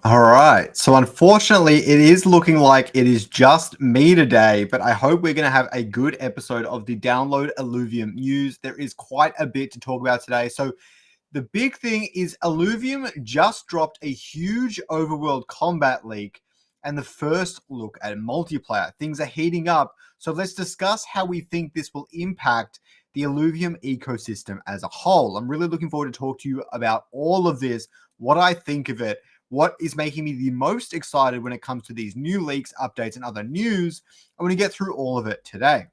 All right. So unfortunately, it is looking like it is just me today, but I hope we're going to have a good episode of the Download Illuvium news. There is quite a bit to talk about today. So the big thing is Illuvium just dropped a huge overworld combat leak and the first look at multiplayer. Things are heating up. So let's discuss how we think this will impact the Illuvium ecosystem as a whole. I'm really looking forward to talk to you about all of this, what I think of it, what is making me the most excited when it comes to these new leaks, updates, and other news. I'm going to get through all of it today.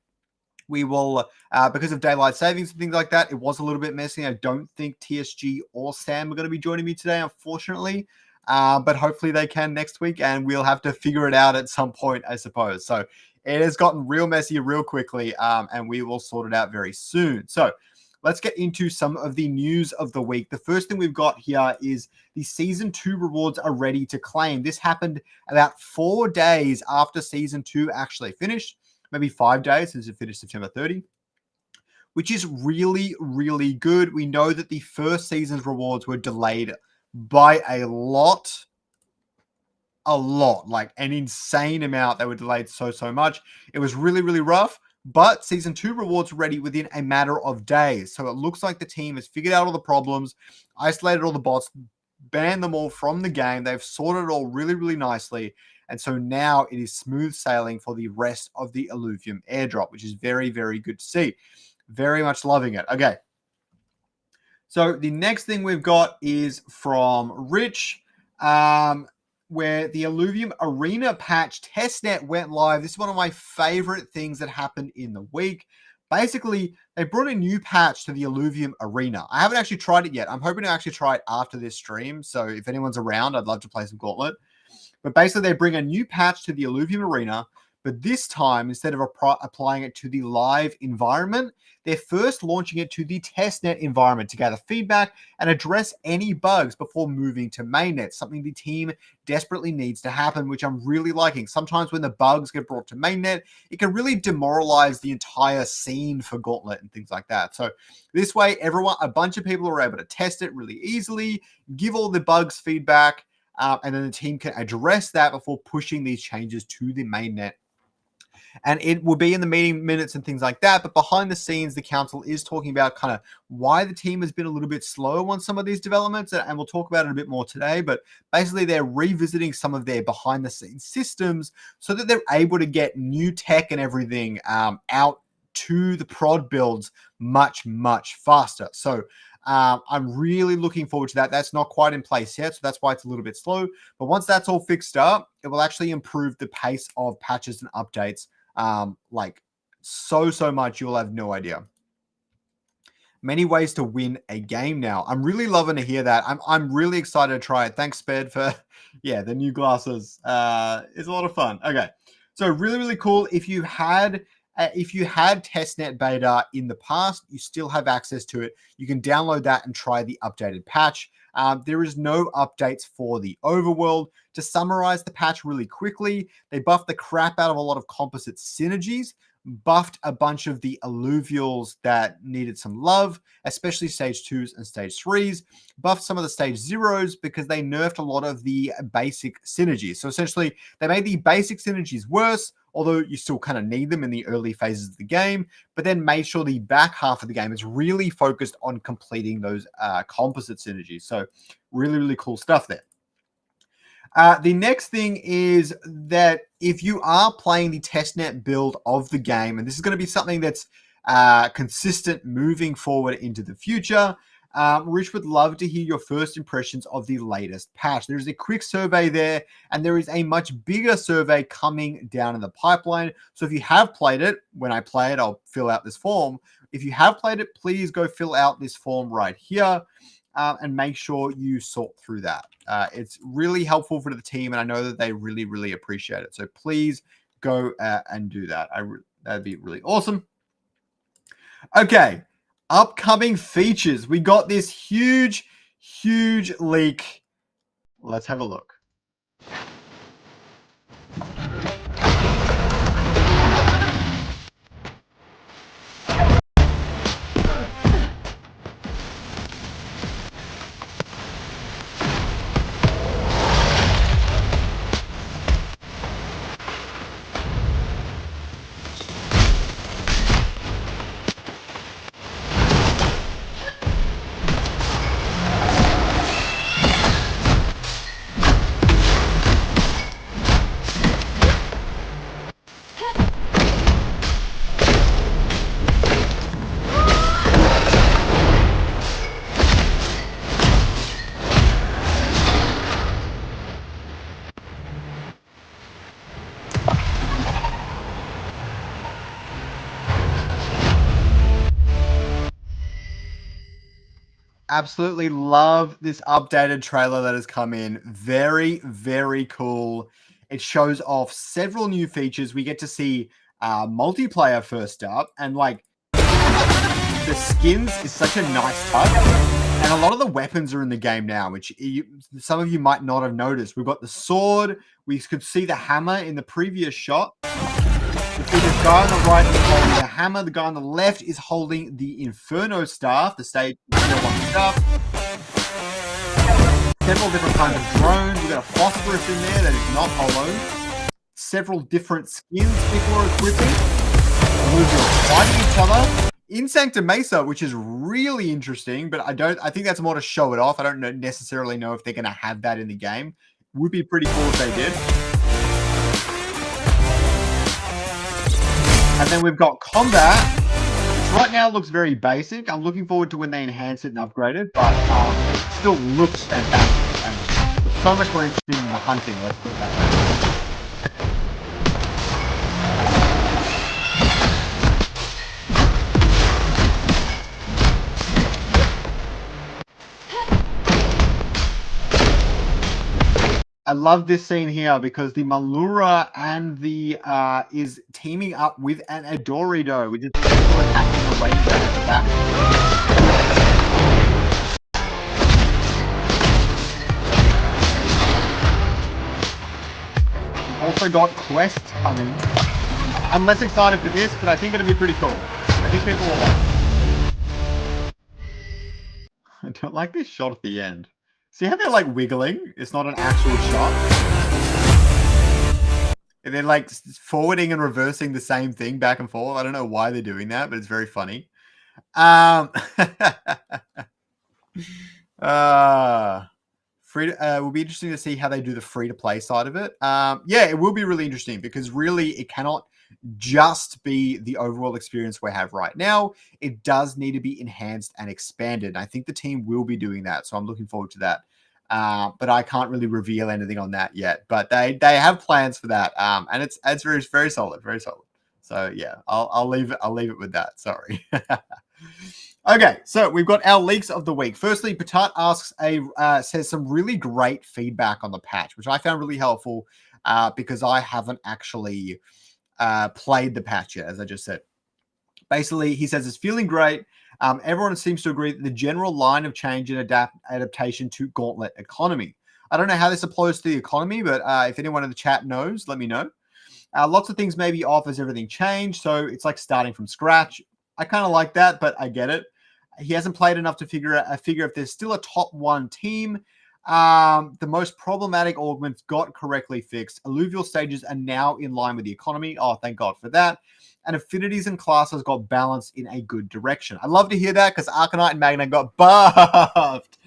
We will, because of daylight savings and things like that, it was a little bit messy. I don't think TSG or Sam are going to be joining me today, unfortunately. But hopefully they can next week, and we'll have to figure it out at some point, I suppose. So it has gotten real messy real quickly, and we will sort it out very soon. So let's get into some of the news of the week. The first thing we've got here is the Season 2 rewards are ready to claim. This happened about 4 days after Season 2 actually finished. Maybe 5 days since it finished September 30, which is really, really good. We know that the first season's rewards were delayed by a lot, like an insane amount. They were delayed so much. It was really, really rough. But Season 2 rewards were ready within a matter of days. So it looks like the team has figured out all the problems, isolated all the bots, banned them all from the game. They've sorted it all really, really nicely. And so now it is smooth sailing for the rest of the Illuvium airdrop, which is very, very good to see. Very much loving it. Okay. So the next thing we've got is from Rich, where the Illuvium Arena patch testnet went live. This is one of my favorite things that happened in the week. Basically, they brought a new patch to the Illuvium Arena. I haven't actually tried it yet. I'm hoping to actually try it after this stream. So if anyone's around, I'd love to play some Gauntlet. But basically, they bring a new patch to the Illuvium Arena, but this time, instead of applying it to the live environment, they're first launching it to the testnet environment to gather feedback and address any bugs before moving to mainnet, something the team desperately needs to happen, which I'm really liking. Sometimes when the bugs get brought to mainnet, it can really demoralize the entire scene for Gauntlet and things like that. So this way, a bunch of people are able to test it really easily, give all the bugs feedback, and then the team can address that before pushing these changes to the mainnet. And it will be in the meeting minutes and things like that. But behind the scenes, the council is talking about kind of why the team has been a little bit slow on some of these developments. And we'll talk about it a bit more today. But basically, they're revisiting some of their behind the scenes systems so that they're able to get new tech and everything out to the prod builds much, much faster. So I'm really looking forward to that. That's not quite in place yet, so that's why it's a little bit slow. But once that's all fixed up, it will actually improve the pace of patches and updates like so much you'll have no idea. Many ways to win a game now. I'm really loving to hear that. I'm really excited to try it. Thanks, Sped, for the new glasses. It's a lot of fun. Okay, so really, really cool. If you had testnet beta in the past, you still have access to it. You can download that and try the updated patch. There is no updates for the overworld. To summarize the patch really quickly, they buffed the crap out of a lot of composite synergies, buffed a bunch of the alluvials that needed some love, especially stage 2s and stage 3s, buffed some of the stage 0s because they nerfed a lot of the basic synergies. So essentially, they made the basic synergies worse, although you still kind of need them in the early phases of the game, but then made sure the back half of the game is really focused on completing those composite synergies. So really, really cool stuff there. The next thing is that if you are playing the testnet build of the game, and this is going to be something that's consistent moving forward into the future, Rich would love to hear your first impressions of the latest patch. There's a quick survey there, and there is a much bigger survey coming down in the pipeline. So if you have played it, when I play it, I'll fill out this form. If you have played it, please go fill out this form right here. And make sure you sort through that. It's really helpful for the team, and I know that they really, really appreciate it. So please go and do that. That'd be really awesome. Okay, upcoming features. We got this huge leak. Let's have a look. Absolutely love this updated trailer that has come in. Very, very cool. It shows off several new features. We get to see multiplayer first up, and like the skins is such a nice touch. And a lot of the weapons are in the game now, which some of you might not have noticed. We've got the sword. We could see the hammer in the previous shot. We see this guy on the right is holding the hammer. The guy on the left is holding the Inferno staff, the stage 1 staff. Several different kinds of drones. We've got a phosphorus in there that is not hollow. Several different skins people are equipping. Illuvium fighting each other in Sancta Mesa, which is really interesting, but I think that's more to show it off. I don't necessarily know if they're going to have that in the game. Would be pretty cool if they did. And then we've got combat, which right now looks very basic. I'm looking forward to when they enhance it and upgrade it, but it still looks fantastic. And so much more interesting in the hunting, let's put it that way. I love this scene here because the Malura and the is teaming up with an Adorido, which is attacking the ranger at the back. We've also got quests coming. I'm less excited for this, but I think it'll be pretty cool. I think people will like it. I don't like this shot at the end. See how they're like wiggling? It's not an actual shot. And they're like forwarding and reversing the same thing back and forth. I don't know why they're doing that, but it's very funny. Will be interesting to see how they do the free-to-play side of it. Yeah, it will be really interesting because really it cannot just be the overall experience we have right now. It does need to be enhanced and expanded. And I think the team will be doing that. So I'm looking forward to that. But I can't really reveal anything on that yet. But they have plans for that. And it's very, very solid, very solid. So yeah, I'll leave it with that. Sorry. Okay, so we've got our leaks of the week. Firstly, Patat says some really great feedback on the patch, which I found really helpful because I haven't actually played the patch yet, as I just said. Basically, he says it's feeling great. Everyone seems to agree that the general line of change and adaptation to Gauntlet economy. I don't know how this applies to the economy, but if anyone in the chat knows, let me know. Lots of things may be off as everything changed, so it's like starting from scratch. I kind of like that, but I get it. He hasn't played enough to figure if there's still a top 1 team. The most problematic augments got correctly fixed. Alluvial stages are now in line with the economy. Oh, thank God for that. And affinities and classes got balanced in a good direction. I love to hear that because Arcanite and Magna got buffed.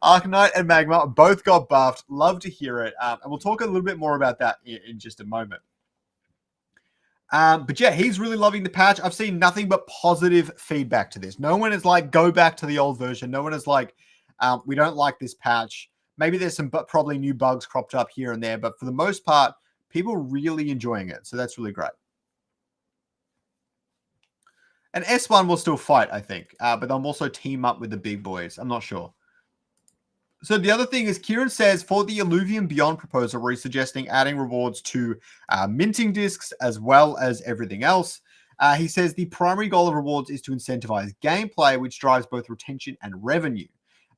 Arcanite and Magma both got buffed. Love to hear it. And we'll talk a little bit more about that in just a moment. But yeah, he's really loving the patch. I've seen nothing but positive feedback to this. No one is like, go back to the old version. No one is like, we don't like this patch. Maybe there's some probably new bugs cropped up here and there, but for the most part, people are really enjoying it. So that's really great. And S1 will still fight, I think, but they'll also team up with the big boys. I'm not sure. So the other thing is Kieran says for the Illuvium Beyond proposal, where he's suggesting adding rewards to minting discs as well as everything else. He says the primary goal of rewards is to incentivize gameplay, which drives both retention and revenue.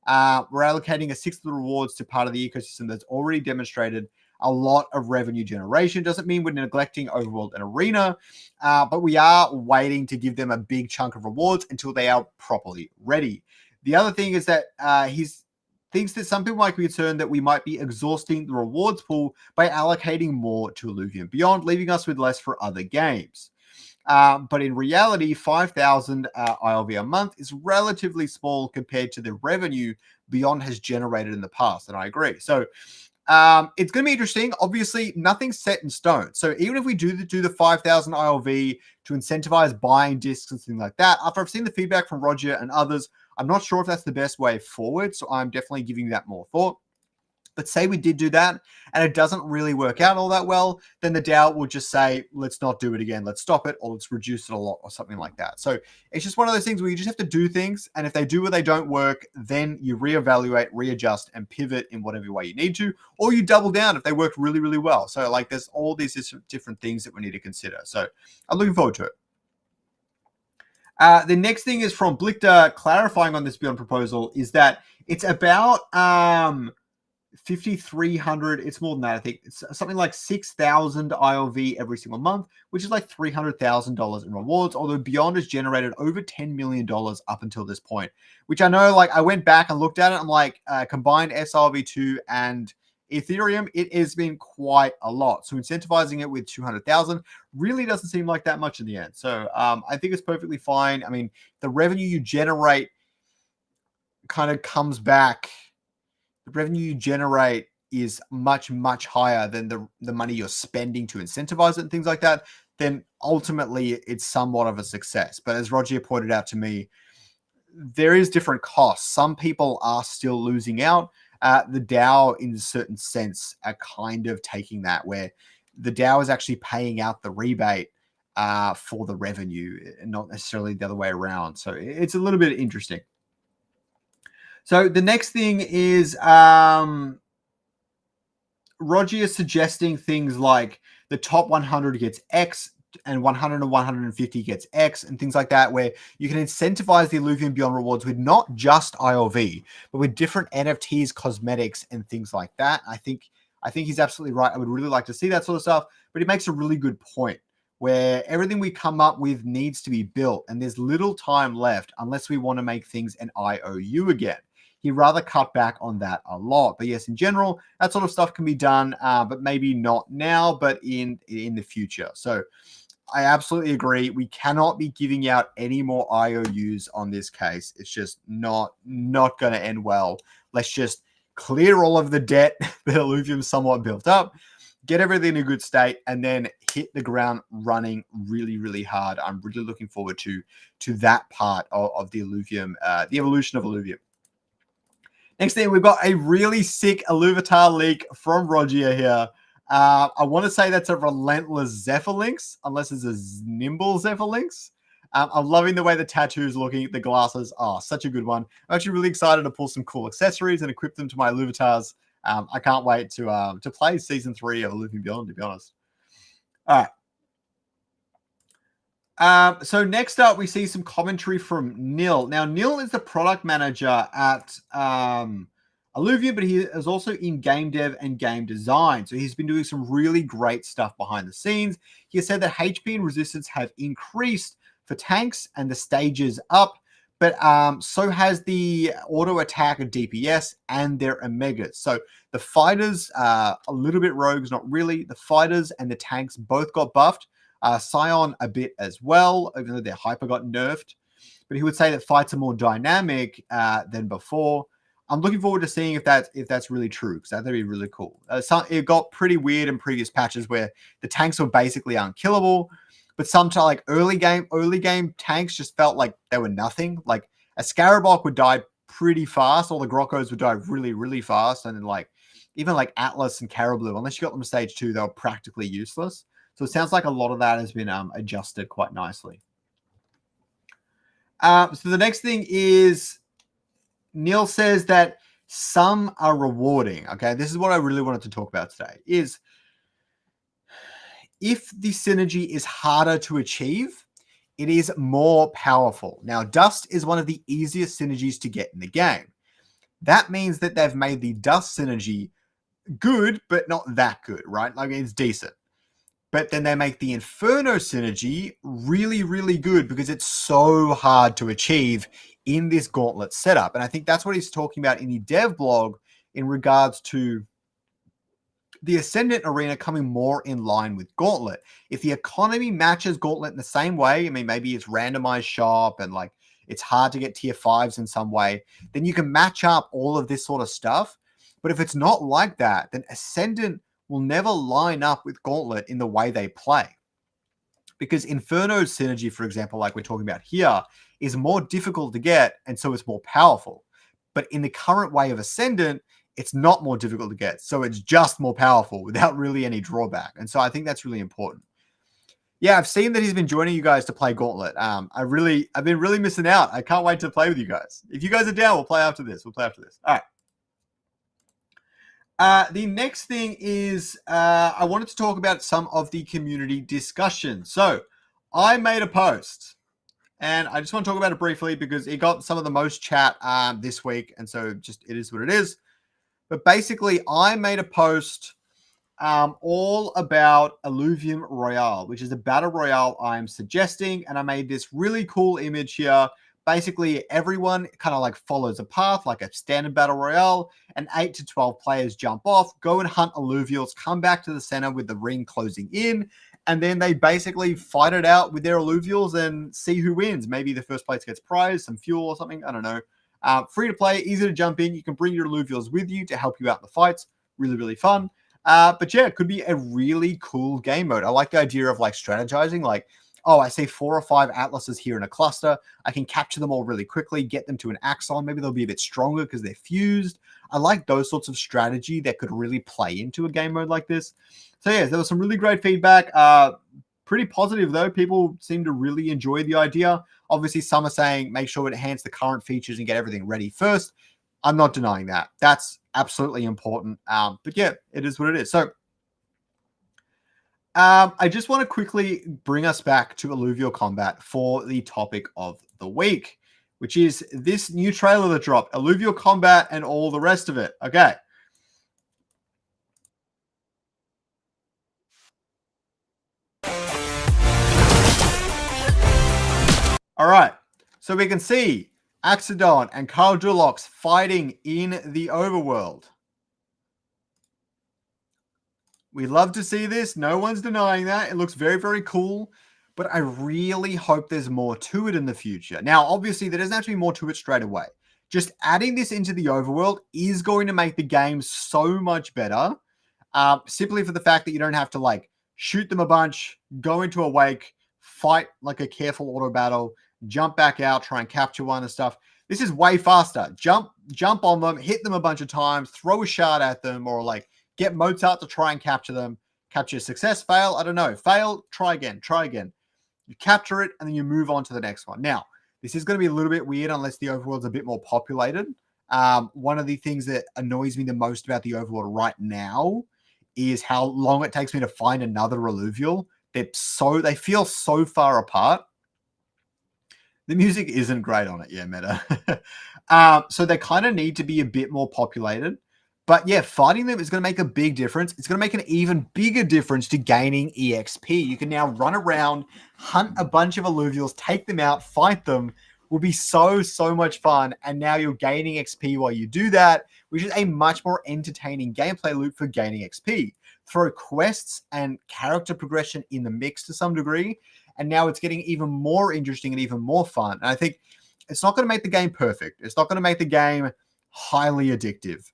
We're allocating a sixth of the rewards to part of the ecosystem that's already demonstrated a lot of revenue generation. Doesn't mean we're neglecting Overworld and Arena, but we are waiting to give them a big chunk of rewards until they are properly ready. The other thing is that he's thinks that some people might be concerned that we might be exhausting the rewards pool by allocating more to Illuvium Beyond, leaving us with less for other games. But in reality, 5,000 ILV a month is relatively small compared to the revenue Beyond has generated in the past, and I agree. So it's going to be interesting. Obviously, nothing's set in stone. So even if we do the 5,000 ILV to incentivize buying discs and things like that, after I've seen the feedback from Roger and others, I'm not sure if that's the best way forward, so I'm definitely giving that more thought. But say we did do that and it doesn't really work out all that well, then the DAO will just say, let's not do it again. Let's stop it, or let's reduce it a lot, or something like that. So it's just one of those things where you just have to do things. And if they do or they don't work, then you reevaluate, readjust, and pivot in whatever way you need to, or you double down if they work really, really well. So like there's all these different things that we need to consider. So I'm looking forward to it. The next thing is from Blichter, clarifying on this Beyond proposal, is that it's about 5,300. It's more than that. I think it's something like 6,000 ILV every single month, which is like $300,000 in rewards. Although Beyond has generated over $10 million up until this point, which I know, like I went back and looked at it. I'm like, combined SRV2 and Ethereum, it has been quite a lot. So incentivizing it with 200,000 really doesn't seem like that much in the end. So I think it's perfectly fine. I mean, the revenue you generate kind of comes back. The revenue you generate is much, much higher than the money you're spending to incentivize it and things like that. Then ultimately it's somewhat of a success. But as Roger pointed out to me, there is different costs. Some people are still losing out. The DAO, in a certain sense, are kind of taking that, where the DAO is actually paying out the rebate for the revenue, and not necessarily the other way around. So it's a little bit interesting. So the next thing is Roger is suggesting things like the top 100 gets X, and 100 and 150 gets X, and things like that, where you can incentivize the Illuvium Beyond rewards with not just ILV, but with different NFTs, cosmetics, and things like that. I think he's absolutely right. I would really like to see that sort of stuff, but he makes a really good point where everything we come up with needs to be built, and there's little time left unless we want to make things an IOU again. He'd rather cut back on that a lot. But yes, in general, that sort of stuff can be done, but maybe not now, but in the future. So I absolutely agree. We cannot be giving out any more IOUs on this case. It's just not going to end well. Let's just clear all of the debt that Illuvium somewhat built up, get everything in a good state, and then hit the ground running really, really hard. I'm really looking forward to that part of the Illuvium, the evolution of Illuvium. Next thing, we've got a really sick Illuvitar leak from Roger here. I want to say that's a relentless Zephyrlynx, unless it's a nimble Zephyrlynx. I'm loving the way the tattoo's looking. The glasses are such a good one. I'm actually really excited to pull some cool accessories and equip them to my Illuvitars. I can't wait to play Season 3 of Lovian Beyond, to be honest. All right. So next up, we see some commentary from Nil. Now, Nil is the product manager at Illuvium, but he is also in game dev and game design. So he's been doing some really great stuff behind the scenes. He has said that HP and resistance have increased for tanks and the stages up, but so has the auto attack of DPS and their Omegas. So the fighters, a little bit rogues, not really. The fighters and the tanks both got buffed. Scion a bit as well, even though their hyper got nerfed. But he would say that fights are more dynamic than before. I'm looking forward to seeing if that's really true, because that'd be really cool. It got pretty weird in previous patches where the tanks were basically unkillable, but sometimes like early game tanks just felt like they were nothing. Like a Scarabok would die pretty fast, all the Grokkos would die really, really fast, and then like even like Atlas and Carablue, unless you got them stage 2, they were practically useless. So it sounds like a lot of that has been adjusted quite nicely. So the next thing is Neil says that some are rewarding. Okay, this is what I really wanted to talk about today, is if the synergy is harder to achieve, it is more powerful. Now, Dust is one of the easiest synergies to get in the game. That means that they've made the Dust synergy good, but not that good, right? Like it's decent. But then they make the Inferno synergy really, really good because it's so hard to achieve in this Gauntlet setup. And I think that's what he's talking about in the dev blog in regards to the Ascendant arena coming more in line with Gauntlet. If the economy matches Gauntlet in the same way, I mean, maybe it's randomized shop and like it's hard to get tier 5s in some way, then you can match up all of this sort of stuff. But if it's not like that, then Ascendant will never line up with Gauntlet in the way they play. Because Inferno's synergy, for example, like we're talking about here, is more difficult to get, and so it's more powerful. But in the current way of Ascendant, it's not more difficult to get. So it's just more powerful without really any drawback. And so I think that's really important. Yeah, I've seen that he's been joining you guys to play Gauntlet. I've been really missing out. I can't wait to play with you guys. If you guys are down, we'll play after this. All right. The next thing is I wanted to talk about some of the community discussion. So I made a post, and I just want to talk about it briefly because it got some of the most chat this week, and so just it is what it is. But basically, I made a post all about Illuvium Royale, which is a battle royale I'm suggesting, and I made this really cool image here. Basically, everyone kind of like follows a path, like a standard battle royale, and 8 to 12 players jump off, go and hunt alluvials, come back to the center with the ring closing in, and then they basically fight it out with their alluvials and see who wins. Maybe the first place gets prize, some fuel or something. I don't know. Free to play, easy to jump in. You can bring your alluvials with you to help you out in the fights. Really, really fun. But yeah, it could be a really cool game mode. I like the idea of like strategizing, like, oh, I see 4 or 5 atlases here in a cluster. I can capture them all really quickly, get them to an axon. Maybe they'll be a bit stronger because they're fused. I like those sorts of strategy that could really play into a game mode like this. So yeah, there was some really great feedback. Pretty positive though. People seem to really enjoy the idea. Obviously, some are saying make sure it enhance the current features and get everything ready first. I'm not denying that. That's absolutely important. But yeah, it is what it is. So I just want to quickly bring us back to Aluvial Combat for the topic of the week, which is this new trailer that dropped, Aluvial Combat and all the rest of it. Okay. All right. So we can see Axodon and Carl Dulox fighting in the overworld. We love to see this. No one's denying that. It looks very, very cool. But I really hope there's more to it in the future. Now, obviously, there doesn't have to be more to it straight away. Just adding this into the overworld is going to make the game so much better. Simply for the fact that you don't have to like shoot them a bunch, go into a wake, fight like a careful auto battle, jump back out, try and capture one and stuff. This is way faster. Jump on them, hit them a bunch of times, throw a shard at them, or like get Mozart to try and capture them. Capture, success, fail, I don't know. Fail, try again. You capture it, and then you move on to the next one. Now, this is going to be a little bit weird unless the overworld's a bit more populated. One of the things that annoys me the most about the overworld right now is how long it takes me to find another alluvial. They feel so far apart. The music isn't great on it, yeah, meta. So they kind of need to be a bit more populated. But yeah, fighting them is going to make a big difference. It's going to make an even bigger difference to gaining EXP. You can now run around, hunt a bunch of alluvials, take them out, fight them. Will be so much fun. And now you're gaining XP while you do that, which is a much more entertaining gameplay loop for gaining XP. Throw quests and character progression in the mix to some degree. And now it's getting even more interesting and even more fun. And I think it's not going to make the game perfect. It's not going to make the game highly addictive.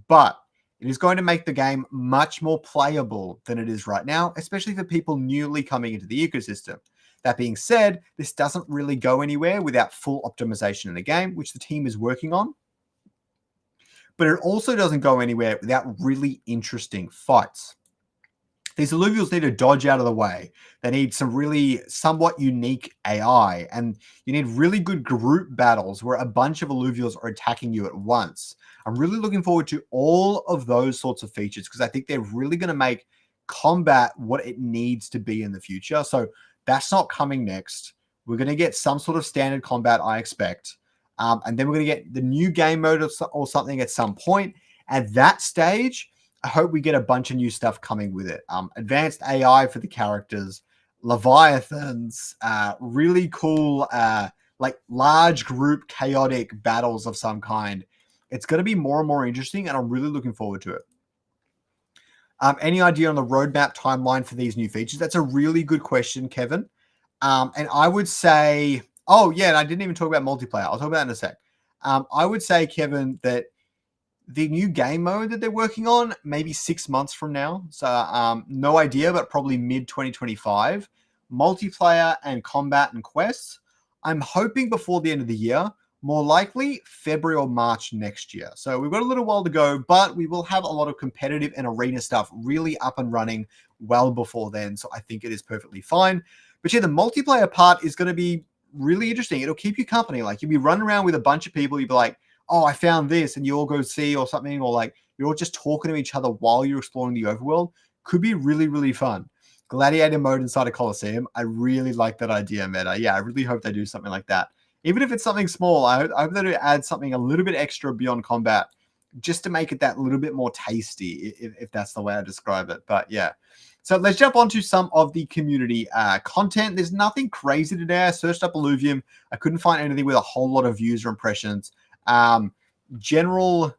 But it is going to make the game much more playable than it is right now, especially for people newly coming into the ecosystem. That being said, this doesn't really go anywhere without full optimization in the game, which the team is working on. But it also doesn't go anywhere without really interesting fights. These alluvials need to dodge out of the way. They need some really somewhat unique AI, and you need really good group battles where a bunch of alluvials are attacking you at once. I'm really looking forward to all of those sorts of features because I think they're really going to make combat what it needs to be in the future. So that's not coming next. We're going to get some sort of standard combat, I expect. And then we're going to get the new game mode or something at some point. At that stage, I hope we get a bunch of new stuff coming with it. Advanced AI for the characters, Leviathans, really cool, like large group chaotic battles of some kind. It's going to be more and more interesting, and I'm really looking forward to it. Any idea on the roadmap timeline for these new features? That's a really good question, Kevin. And I would say, oh yeah, and I didn't even talk about multiplayer. I'll talk about that in a sec. I would say, Kevin, that the new game mode that they're working on, maybe 6 months from now. So no idea, but probably mid-2025. Multiplayer and combat and quests, I'm hoping before the end of the year. more likely February or March next year. So we've got a little while to go, but we will have a lot of competitive and arena stuff really up and running well before then. So I think it is perfectly fine. But yeah, the multiplayer part is going to be really interesting. It'll keep you company. Like you'll be running around with a bunch of people. You'll be like, oh, I found this, and you all go see or something, or like you're all just talking to each other while you're exploring the overworld. Could be really, really fun. Gladiator mode inside a Coliseum. I really like that idea, Meta. Yeah, I really hope they do something like that. Even if it's something small, I hope they add something a little bit extra beyond combat just to make it that little bit more tasty, if that's the way I describe it. But yeah. So let's jump on to some of the community content. There's nothing crazy today. I searched up Illuvium. I couldn't find anything with a whole lot of views or impressions. General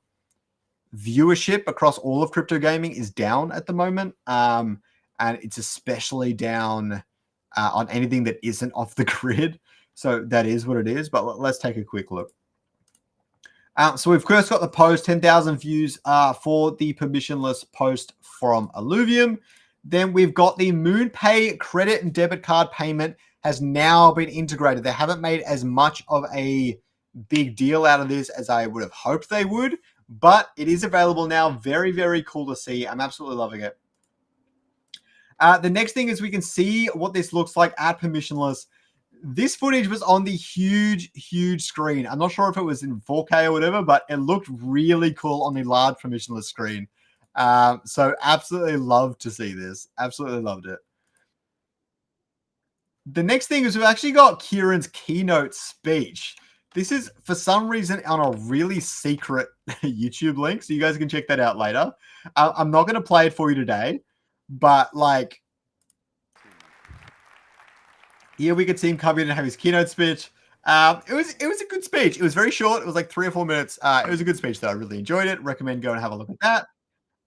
viewership across all of crypto gaming is down at the moment. And it's especially down on anything that isn't off the grid. So that is what it is. But let's take a quick look. So we've first got the post, 10,000 views for the permissionless post from Illuvium. Then we've got the MoonPay credit and debit card payment has now been integrated. They haven't made as much of a big deal out of this as I would have hoped they would, but it is available now. Very, very cool to see. I'm absolutely loving it. The next thing is we can see what this looks like at permissionless. This footage was on the huge, huge screen. I'm not sure if it was in 4K or whatever, but it looked really cool on the large permissionless screen. So absolutely loved to see this. Absolutely loved it. The next thing is we've actually got Kieran's keynote speech. This is, for some reason, on a really secret YouTube link, so you guys can check that out later. I'm not going to play it for you today, but like, here we could see him come in and have his keynote speech. It was a good speech. It was very short. It was like 3 or 4 minutes. It was a good speech, though. I really enjoyed it. Recommend go and have a look at that.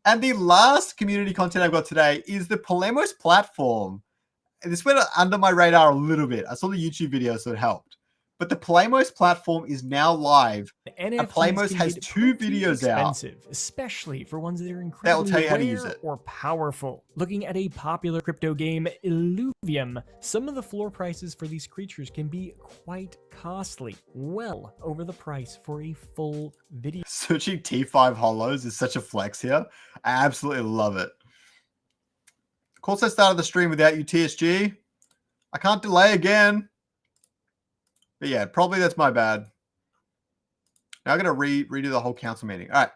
And the last community content I've got today is the Polemos platform. And this went under my radar a little bit. I saw the YouTube video, so it helped. But the Polemos platform is now live. And Polemos has 2 videos out, especially for ones that are incredibly rare or powerful. Looking at a popular crypto game, Illuvium, some of the floor prices for these creatures can be quite costly, well over the price for a full video. Searching T5 holos is such a flex here. I absolutely love it. Of course, I started the stream without you, TSG. I can't delay again. But yeah, probably that's my bad. Now I'm going to redo the whole council meeting. All right.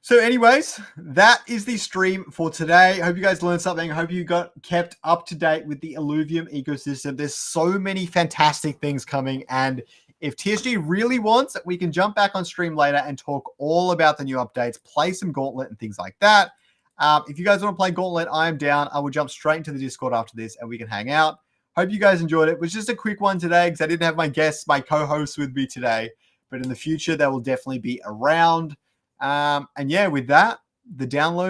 So anyways, that is the stream for today. I hope you guys learned something. I hope you got kept up to date with the Illuvium ecosystem. There's so many fantastic things coming. And if TSG really wants, we can jump back on stream later and talk all about the new updates, play some Gauntlet and things like that. If you guys want to play Gauntlet, I am down. I will jump straight into the Discord after this and we can hang out. Hope you guys enjoyed it. It was just a quick one today because I didn't have my guests, my co-hosts with me today. But in the future, they will definitely be around. And yeah, with that, the download